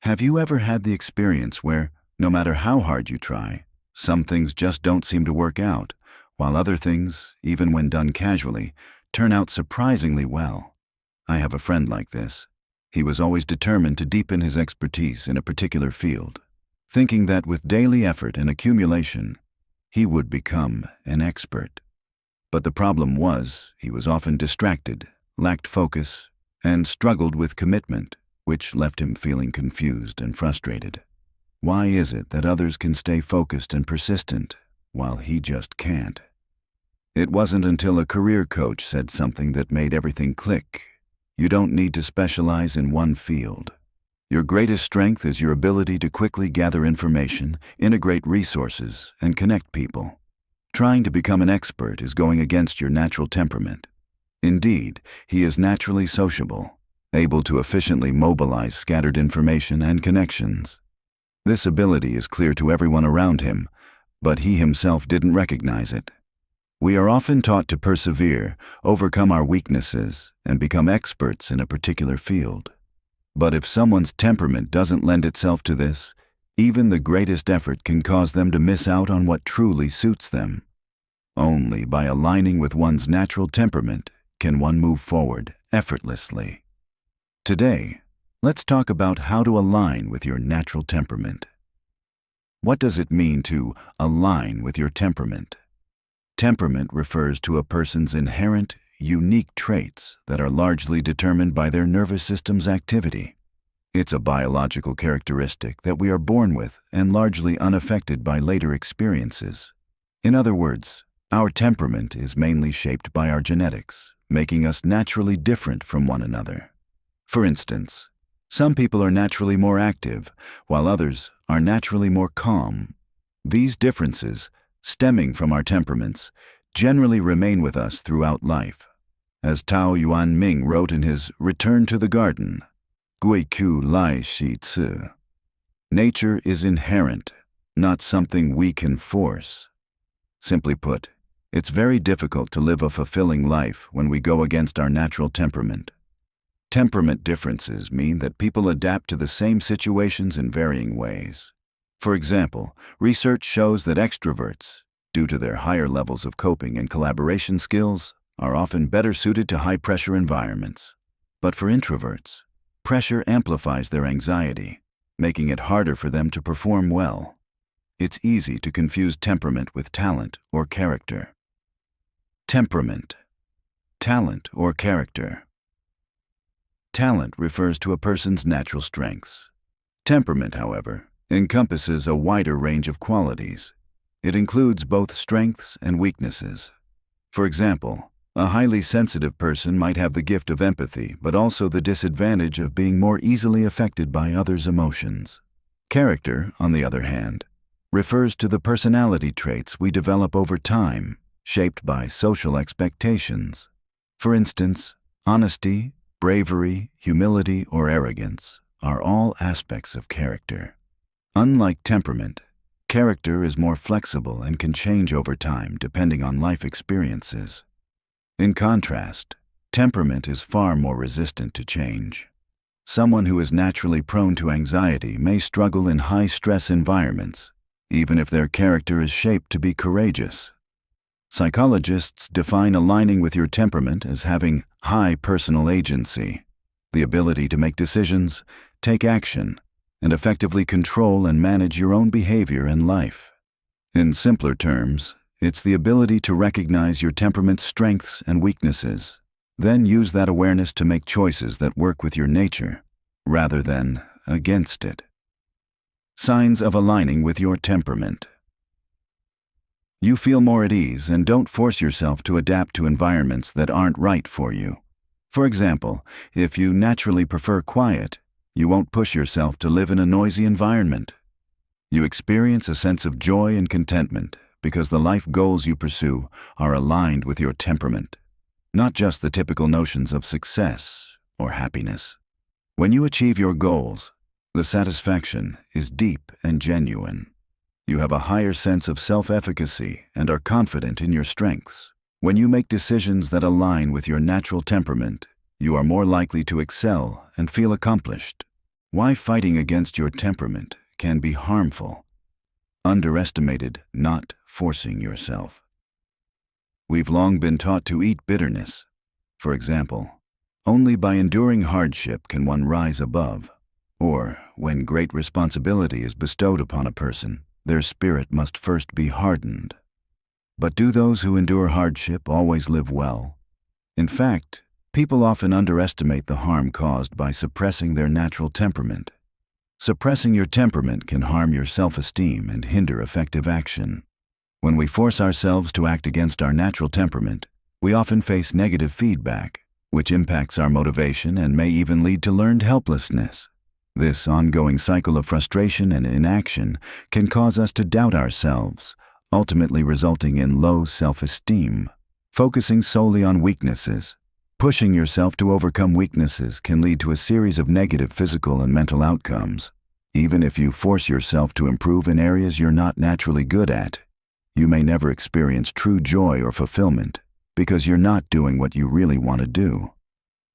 Have you ever had the experience where, no matter how hard you try, some things just don't seem to work out, while other things, even when done casually, turn out surprisingly well? I have a friend like this. He was always determined to deepen his expertise in a particular field, thinking that with daily effort and accumulation, he would become an expert. But the problem was, he was often distracted, lacked focus, and struggled with commitment, which left him feeling confused and frustrated. Why is it that others can stay focused and persistent, while he just can't? It wasn't until a career coach said something that made everything click. You don't need to specialize in one field. Your greatest strength is your ability to quickly gather information, integrate resources, and connect people. Trying to become an expert is going against your natural temperament. Indeed, he is naturally sociable, able to efficiently mobilize scattered information and connections. This ability is clear to everyone around him, but he himself didn't recognize it. We are often taught to persevere, overcome our weaknesses, and become experts in a particular field. But if someone's temperament doesn't lend itself to this, even the greatest effort can cause them to miss out on what truly suits them. Only by aligning with one's natural temperament can one move forward effortlessly. Today, let's talk about how to align with your natural temperament. What does it mean to align with your temperament? Temperament refers to a person's inherent, unique traits that are largely determined by their nervous system's activity. It's a biological characteristic that we are born with and largely unaffected by later experiences. In other words, our temperament is mainly shaped by our genetics, making us naturally different from one another. For instance, some people are naturally more active, while others are naturally more calm. These differences, stemming from our temperaments, generally remain with us throughout life. As Tao Yuan Ming wrote in his Return to the Garden, Gui Ku Lai Shi Ci, nature is inherent, not something we can force. Simply put, it's very difficult to live a fulfilling life when we go against our natural temperament. Temperament differences mean that people adapt to the same situations in varying ways. For example, research shows that extroverts, due to their higher levels of coping and collaboration skills, are often better suited to high-pressure environments. But for introverts, pressure amplifies their anxiety, making it harder for them to perform well. It's easy to confuse temperament with talent or character. Temperament, talent or character. Talent refers to a person's natural strengths. Temperament, however, encompasses a wider range of qualities. It includes both strengths and weaknesses. For example, a highly sensitive person might have the gift of empathy, but also the disadvantage of being more easily affected by others' emotions. Character, on the other hand, refers to the personality traits we develop over time, shaped by social expectations. For instance, honesty, bravery, humility, or arrogance are all aspects of character. Unlike temperament, character is more flexible and can change over time depending on life experiences. In contrast, temperament is far more resistant to change. Someone who is naturally prone to anxiety may struggle in high-stress environments, even if their character is shaped to be courageous. Psychologists define aligning with your temperament as having high personal agency, the ability to make decisions, take action, and effectively control and manage your own behavior and life. In simpler terms, it's the ability to recognize your temperament's strengths and weaknesses, then use that awareness to make choices that work with your nature, rather than against it. Signs of aligning with your temperament. You feel more at ease and don't force yourself to adapt to environments that aren't right for you. For example, if you naturally prefer quiet, you won't push yourself to live in a noisy environment. You experience a sense of joy and contentment because the life goals you pursue are aligned with your temperament, not just the typical notions of success or happiness. When you achieve your goals, the satisfaction is deep and genuine. You have a higher sense of self-efficacy and are confident in your strengths. When you make decisions that align with your natural temperament, you are more likely to excel and feel accomplished. Why fighting against your temperament can be harmful. Underestimated not forcing yourself. We've long been taught to eat bitterness. For example, only by enduring hardship can one rise above. Or, when great responsibility is bestowed upon a person, their spirit must first be hardened. But do those who endure hardship always live well? In fact, people often underestimate the harm caused by suppressing their natural temperament. Suppressing your temperament can harm your self-esteem and hinder effective action. When we force ourselves to act against our natural temperament, we often face negative feedback, which impacts our motivation and may even lead to learned helplessness. This ongoing cycle of frustration and inaction can cause us to doubt ourselves, ultimately resulting in low self-esteem. Focusing solely on weaknesses. Pushing yourself to overcome weaknesses can lead to a series of negative physical and mental outcomes. Even if you force yourself to improve in areas you're not naturally good at, you may never experience true joy or fulfillment because you're not doing what you really want to do.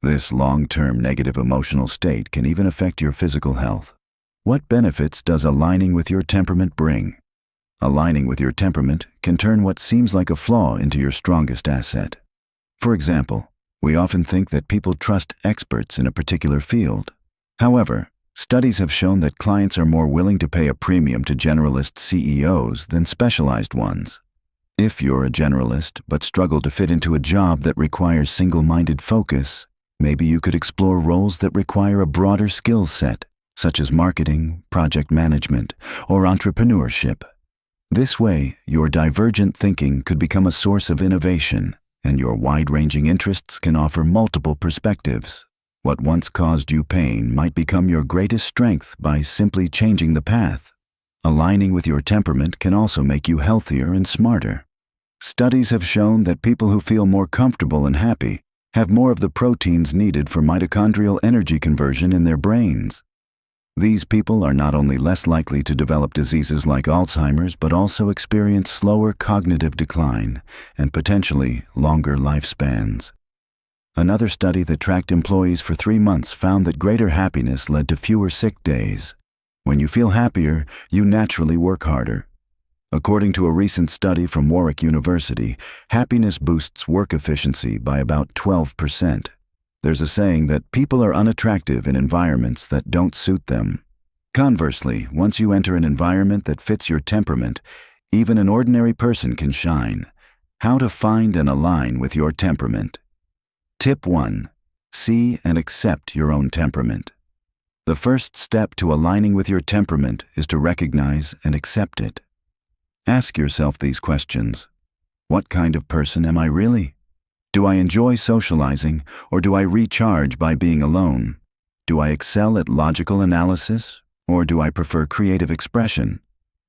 This long-term negative emotional state can even affect your physical health. What benefits does aligning with your temperament bring? Aligning with your temperament can turn what seems like a flaw into your strongest asset. For example, we often think that people trust experts in a particular field. However, studies have shown that clients are more willing to pay a premium to generalist CEOs than specialized ones. If you're a generalist but struggle to fit into a job that requires single-minded focus, maybe you could explore roles that require a broader skill set, such as marketing, project management, or entrepreneurship. This way, your divergent thinking could become a source of innovation, and your wide-ranging interests can offer multiple perspectives. What once caused you pain might become your greatest strength by simply changing the path. Aligning with your temperament can also make you healthier and smarter. Studies have shown that people who feel more comfortable and happy have more of the proteins needed for mitochondrial energy conversion in their brains. These people are not only less likely to develop diseases like Alzheimer's, but also experience slower cognitive decline and potentially longer lifespans. Another study that tracked employees for 3 months found that greater happiness led to fewer sick days. When you feel happier, you naturally work harder. According to a recent study from Warwick University, happiness boosts work efficiency by about 12%. There's a saying that people are unattractive in environments that don't suit them. Conversely, once you enter an environment that fits your temperament, even an ordinary person can shine. How to find and align with your temperament. Tip 1. See and accept your own temperament. The first step to aligning with your temperament is to recognize and accept it. Ask yourself these questions. What kind of person am I really? Do I enjoy socializing, or do I recharge by being alone? Do I excel at logical analysis, or do I prefer creative expression?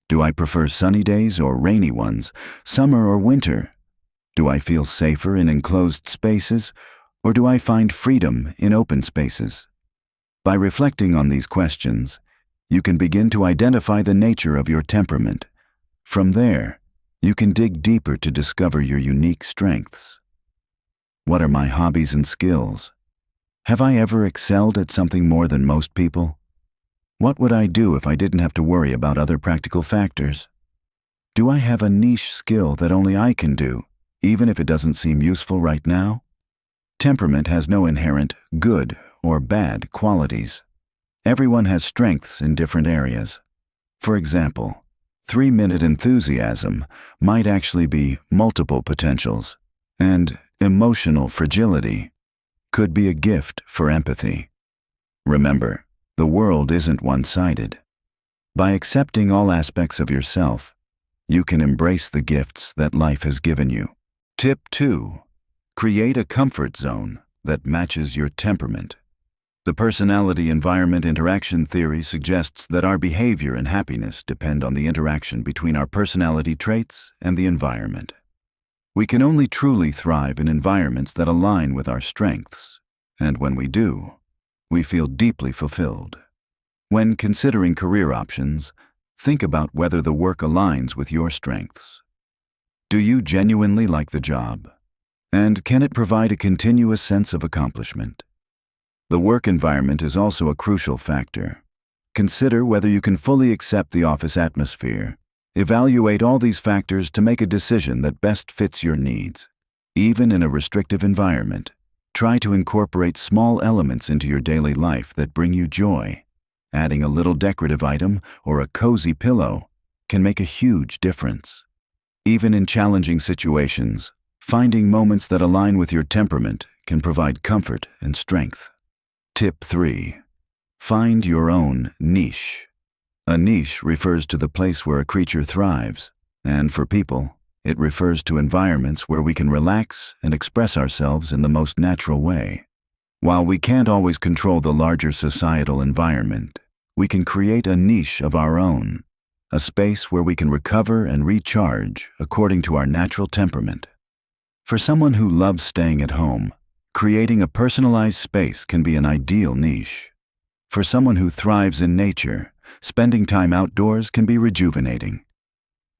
Do I prefer sunny days or rainy ones, summer or winter? Do I feel safer in enclosed spaces, or do I find freedom in open spaces? By reflecting on these questions, you can begin to identify the nature of your temperament. From there, you can dig deeper to discover your unique strengths. What are my hobbies and skills? Have I ever excelled at something more than most people? What would I do if I didn't have to worry about other practical factors? Do I have a niche skill that only I can do, even if it doesn't seem useful right now? Temperament has no inherent good or bad qualities. Everyone has strengths in different areas. For example, 3-minute enthusiasm might actually be multiple potentials, and emotional fragility could be a gift for empathy. Remember, the world isn't one-sided. By accepting all aspects of yourself, you can embrace the gifts that life has given you. Tip 2. Create a comfort zone that matches your temperament. The personality-environment interaction theory suggests that our behavior and happiness depend on the interaction between our personality traits and the environment. We can only truly thrive in environments that align with our strengths, and when we do, we feel deeply fulfilled. When considering career options, think about whether the work aligns with your strengths. Do you genuinely like the job? And can it provide a continuous sense of accomplishment? The work environment is also a crucial factor. Consider whether you can fully accept the office atmosphere. Evaluate all these factors to make a decision that best fits your needs. Even in a restrictive environment, try to incorporate small elements into your daily life that bring you joy. Adding a little decorative item or a cozy pillow can make a huge difference. Even in challenging situations, finding moments that align with your temperament can provide comfort and strength. Tip 3. Find your own niche. A niche refers to the place where a creature thrives, and for people, it refers to environments where we can relax and express ourselves in the most natural way. While we can't always control the larger societal environment, we can create a niche of our own, a space where we can recover and recharge according to our natural temperament. For someone who loves staying at home, creating a personalized space can be an ideal niche. For someone who thrives in nature, spending time outdoors can be rejuvenating.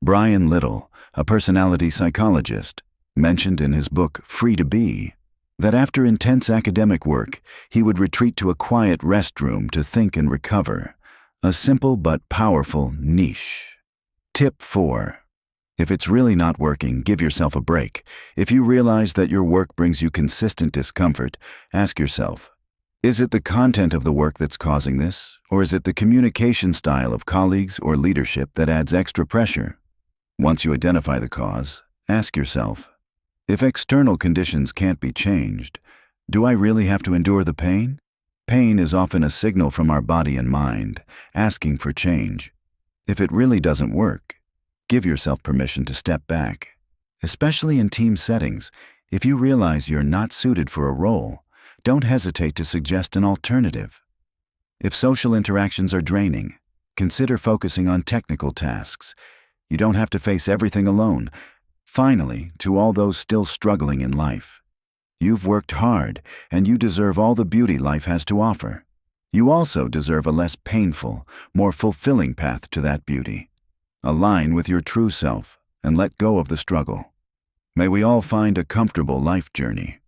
Brian Little, a personality psychologist, mentioned in his book Free to Be that after intense academic work, he would retreat to a quiet restroom to think and recover. A simple but powerful niche. Tip 4. If it's really not working, give yourself a break. If you realize that your work brings you consistent discomfort, ask yourself, is it the content of the work that's causing this, or is it the communication style of colleagues or leadership that adds extra pressure? Once you identify the cause, ask yourself, if external conditions can't be changed, do I really have to endure the pain? Pain is often a signal from our body and mind, asking for change. If it really doesn't work, give yourself permission to step back. Especially in team settings, if you realize you're not suited for a role, don't hesitate to suggest an alternative. If social interactions are draining, consider focusing on technical tasks. You don't have to face everything alone. Finally, to all those still struggling in life, you've worked hard and you deserve all the beauty life has to offer. You also deserve a less painful, more fulfilling path to that beauty. Align with your true self and let go of the struggle. May we all find a comfortable life journey